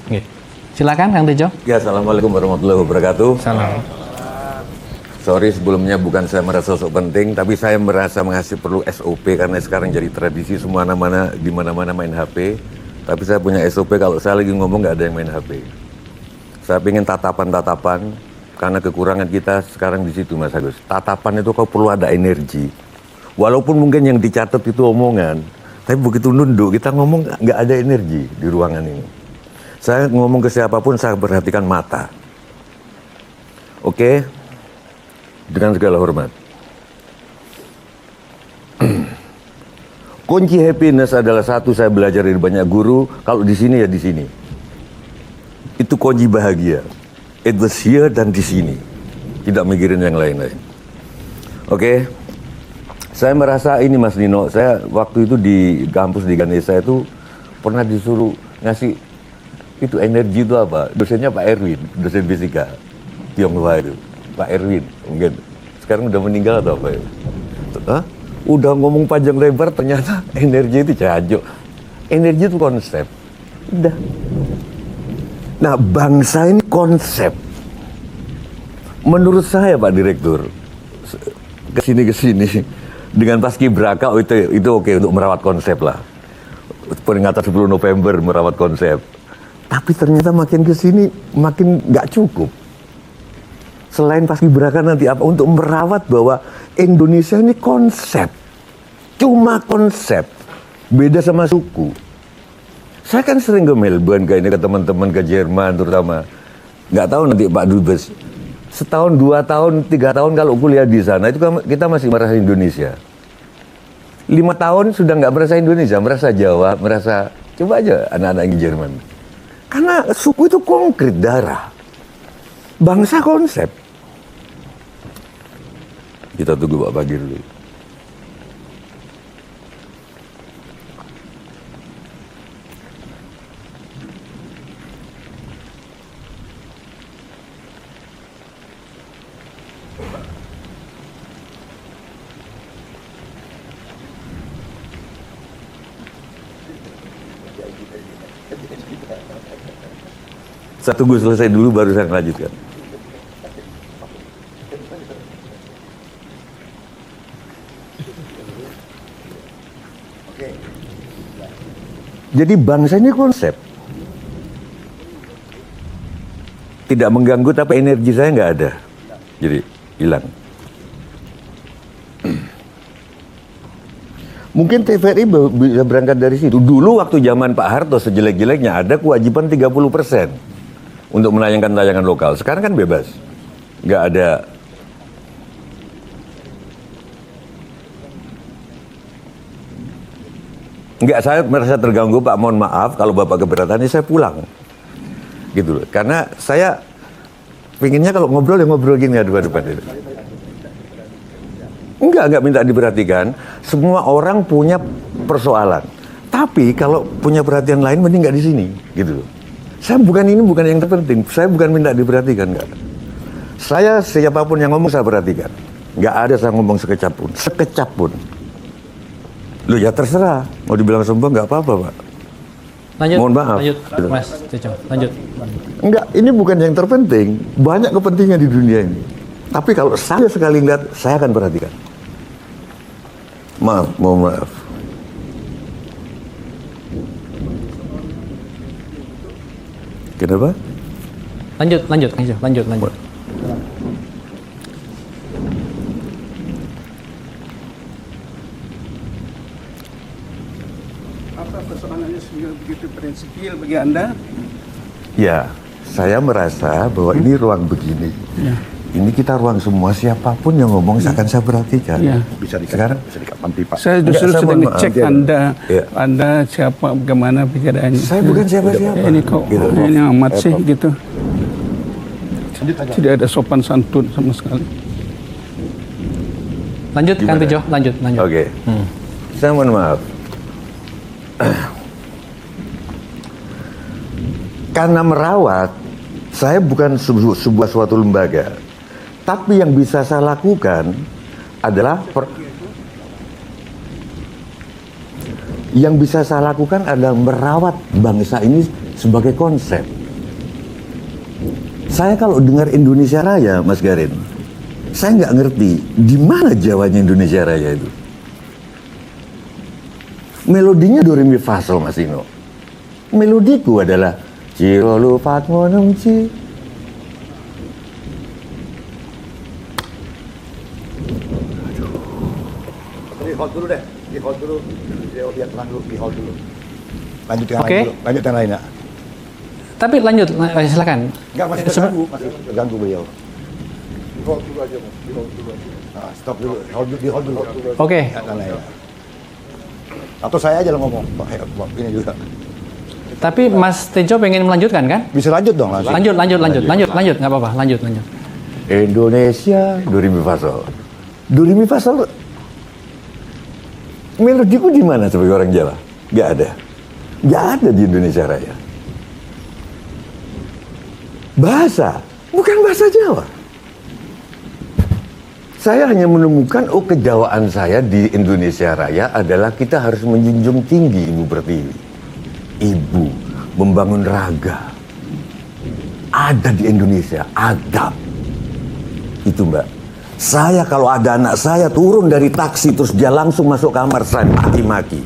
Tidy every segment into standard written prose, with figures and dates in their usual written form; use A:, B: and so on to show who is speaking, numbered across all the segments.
A: Oke. Silakan Kang Tejo.
B: Ya, assalamualaikum warahmatullahi wabarakatuh.
A: Salam.
B: Sorry sebelumnya bukan saya merasa sosok penting, tapi saya merasa mengasih perlu SOP karena sekarang jadi tradisi semua mana-mana di mana-mana main HP. Tapi saya punya SOP kalau saya lagi ngomong nggak ada yang main HP. Saya ingin tatapan-tatapan karena kekurangan kita sekarang di situ Mas Agus. Tatapan itu kau perlu ada energi. Walaupun mungkin yang dicatat itu omongan, tapi begitu nunduk kita ngomong nggak ada energi di ruangan ini. Saya ngomong ke siapapun saya perhatikan mata. Oke? Dengan segala hormat. Kunci happiness adalah satu, saya belajar dari banyak guru, kalau di sini ya di sini. Itu kunci bahagia. It was here dan di sini. Tidak mikirin yang lain-lain. Oke? Saya merasa ini Mas Nino, saya waktu itu di kampus di Ganesha itu pernah disuruh ngasih itu energi itu apa? Dosennya Pak Erwin, dosen fisika Tionghoa itu. Pak Erwin, mungkin sekarang udah meninggal atau apa ya? Hah? Udah ngomong panjang lebar ternyata energi itu jajo. Energi itu konsep. Udah. Nah, bangsa ini konsep. Menurut saya Pak Direktur, kesini dengan paskibraka itu oke untuk merawat konsep lah. Peringatan 10 November merawat konsep. Tapi ternyata makin kesini makin nggak cukup. Selain paskibraka nanti apa untuk merawat bahwa Indonesia ini konsep, cuma konsep, beda sama suku. Saya kan sering ke Melbourne, ke teman-teman ke Jerman terutama, nggak tahu nanti Pak Dubes, setahun, 2 tahun, 3 tahun kalau kuliah di sana itu kita masih merasa Indonesia. 5 tahun sudah nggak merasa Indonesia, merasa Jawa, merasa coba aja anak-anak di Jerman. Karena suku itu konkret darah. Bangsa konsep. Kita tunggu Pak Bagir dulu. Saya tunggu selesai dulu baru saya lanjutkan. Jadi bangsa ini konsep. Tidak mengganggu tapi energi saya nggak ada. Jadi hilang. Mungkin TVRI bisa berangkat dari situ. Dulu waktu zaman Pak Harto sejelek-jeleknya ada kewajiban 30% untuk menayangkan tayangan lokal. Sekarang kan bebas. Nggak ada. Enggak, saya merasa terganggu Pak, mohon maaf kalau Bapak keberatan, saya pulang. Gitu loh. Karena saya pinginnya kalau ngobrol ya ngobrol gini depan-depan itu. Enggak minta diperhatikan. Semua orang punya persoalan. Tapi kalau punya perhatian lain mending nggak di sini, gitu loh. Saya bukan yang terpenting. Saya bukan minta diperhatikan, enggak. Saya siapapun yang ngomong saya perhatikan. Nggak ada saya ngomong sekecap pun. Loh ya terserah, mau dibilang sombong nggak apa-apa Pak.
A: Lanjut.
B: Mohon maaf.
A: Lanjut, Mas Tejo. Lanjut.
B: Enggak, ini bukan yang terpenting. Banyak kepentingan di dunia ini. Tapi kalau saya sekali lihat, saya akan perhatikan. Mohon maaf. Kenapa?
A: Lanjut.
C: Apa persoalannya sehingga begitu prinsipil bagi Anda?
B: Ya, saya merasa bahwa ini ruang begini.
C: Ya.
B: Ini kita ruang semua, siapapun yang ngomong akan saya perhatikan.
C: Ya.
B: Bisa sekarang bisa dikapanti Pak.
C: Saya justru
B: Enggak, saya
C: sedang
B: mohon maaf,
C: ngecek
B: ya.
C: Anda,
B: Ya.
C: Anda siapa, bagaimana pikirannya.
B: Saya bukan siapa-siapa.
C: Ini kok
B: Gitu.
C: ini amat sih gitu. Tidak ada sopan santun sama sekali.
A: Lanjut Kang
B: Gimana?
A: Tejo, lanjut.
B: Oke. Saya mohon maaf. Karena merawat, saya bukan sebuah suatu lembaga. Tapi yang bisa saya lakukan adalah merawat bangsa ini sebagai konsep. Saya kalau dengar Indonesia Raya, Mas Garin, saya nggak ngerti di mana Jawanya Indonesia Raya itu. Melodinya do re mi fa sol, Mas Dino. Melodiku adalah Cirolu Fatmonem Ci.
D: Di hold dulu deh, di hold dulu. Biar tenang dulu, di hold dulu. Lanjut yang
A: Oke.
D: lain dulu, lanjut yang lain ya.
A: Tapi lanjut, silakan.
D: Enggak, masih terganggu, beliau.
C: Di hold dulu aja, Mas. Di hold dulu aja.
D: Nah, stop dulu, di hold dulu.
A: Oke.
D: Yang lain. Atau saya aja yang ngomong, Pak, ini juga.
A: Tapi Mas Tejo pengen melanjutkan kan?
D: Bisa lanjut dong langsung.
A: Lanjut, nggak apa-apa, lanjut.
B: Indonesia do re mi fa sol. Do re mi fa sol. Melodiku di mana sebagai orang Jawa? Nggak ada. Nggak ada di Indonesia Raya. Bahasa, bukan bahasa Jawa. Saya hanya menemukan, kejawaan saya di Indonesia Raya adalah kita harus menjunjung tinggi Ibu Pertiwi. Ibu membangun raga. Ada di Indonesia, adab. Itu Mbak. Saya kalau ada anak saya turun dari taksi terus dia langsung masuk kamar, saya maki-maki.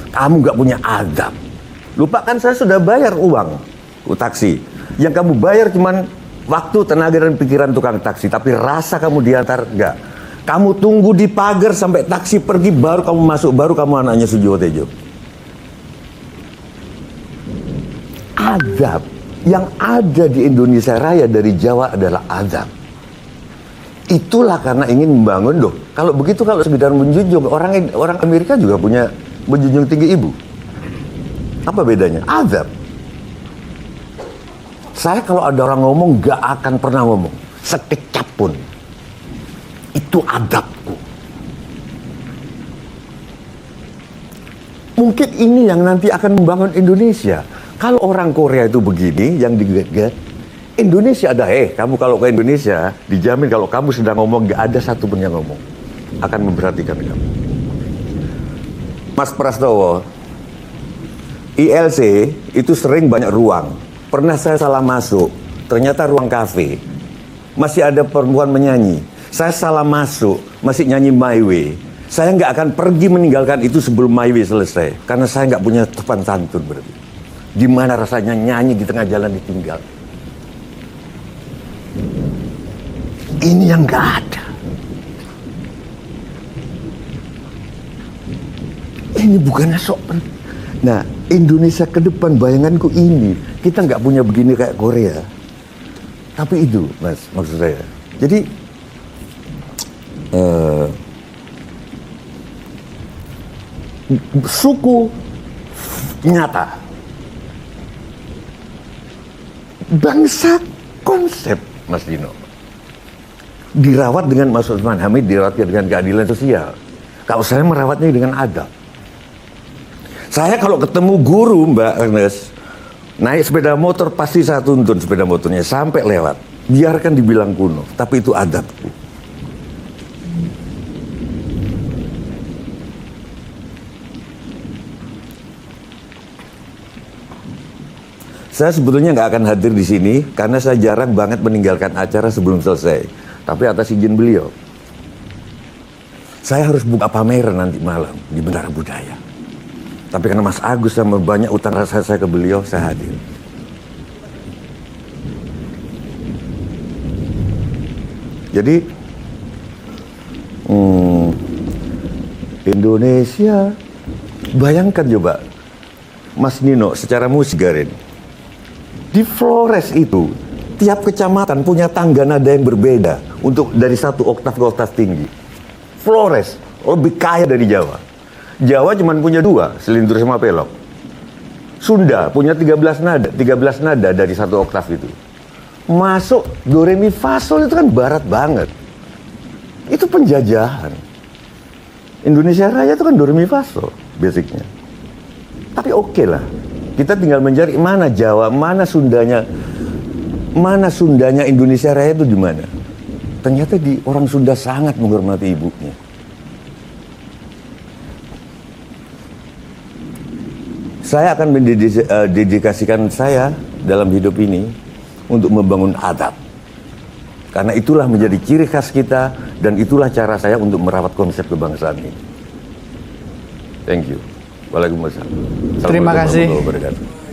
B: Kamu nggak punya adab. Lupakan saya sudah bayar uang taksi. Yang kamu bayar cuman waktu, tenaga, dan pikiran tukang taksi. Tapi rasa kamu diantar, enggak. Kamu tunggu di pagar sampai taksi pergi, baru kamu masuk, baru kamu anaknya Sujiwo Tejo. Adab. Yang ada di Indonesia Raya dari Jawa adalah adab. Itulah karena ingin membangun, kalau begitu, kalau sekedar menjunjung, orang Amerika juga punya menjunjung tinggi ibu. Apa bedanya? Adab. Saya kalau ada orang ngomong gak akan pernah ngomong sekecap pun. Itu adabku. Mungkin ini yang nanti akan membangun Indonesia. Kalau orang Korea itu begini, yang diget-get, Indonesia ada, kamu kalau ke Indonesia, dijamin kalau kamu sedang ngomong, gak ada satu pun yang ngomong. Akan memperhatikan kamu. Mas Prastowo, ILC itu sering banyak ruang. Pernah saya salah masuk, ternyata ruang kafe. Masih ada perempuan menyanyi. Saya salah masuk, masih nyanyi My Way. Saya nggak akan pergi meninggalkan itu sebelum My Way selesai. Karena saya nggak punya sopan santun berarti. Gimana rasanya nyanyi di tengah jalan ditinggal? Ini yang nggak ada. Ini bukannya sopan. Nah, Indonesia ke depan bayanganku ini, kita nggak punya begini kayak Korea. Tapi itu, Mas, maksud saya. Jadi, suku nyata. Bangsa konsep, Mas Dino. Dirawat dengan Mas Usman Hamid, dirawat dengan keadilan sosial. Kalau saya merawatnya dengan adab. Saya kalau ketemu guru, Mbak Ernest, naik sepeda motor pasti saya tuntun sepeda motornya sampai lewat. Biarkan dibilang kuno, tapi itu adabku. Saya sebetulnya nggak akan hadir di sini karena saya jarang banget meninggalkan acara sebelum selesai. Tapi atas izin beliau, saya harus buka pameran nanti malam di Bendara Budaya. Tapi karena Mas Agus sama banyak utang rasa saya ke beliau, saya hadir. Jadi, Indonesia, bayangkan coba, Mas Nino secara musik Garin. Di Flores itu, tiap kecamatan punya tangga nada yang berbeda untuk dari satu oktav ke oktav tinggi. Flores lebih kaya dari Jawa. Jawa cuma punya 2, selintur sama pelok. Sunda punya 13 nada dari satu oktav itu. Masuk do re mi fa sol itu kan barat banget. Itu penjajahan. Indonesia Raya itu kan do re mi fa sol basicnya. Tapi oke lah. Kita tinggal mencari mana Jawa, mana Sundanya Indonesia Raya itu di mana. Ternyata orang Sunda sangat menghormati ibunya. Saya akan mendedikasikan saya dalam hidup ini untuk membangun adab. Karena itulah menjadi ciri khas kita dan itulah cara saya untuk merawat konsep kebangsaan ini. Thank you. Waalaikumsalam.
A: Terima
B: Assalamualaikum
A: kasih.
B: warahmatullahi wabarakatuh.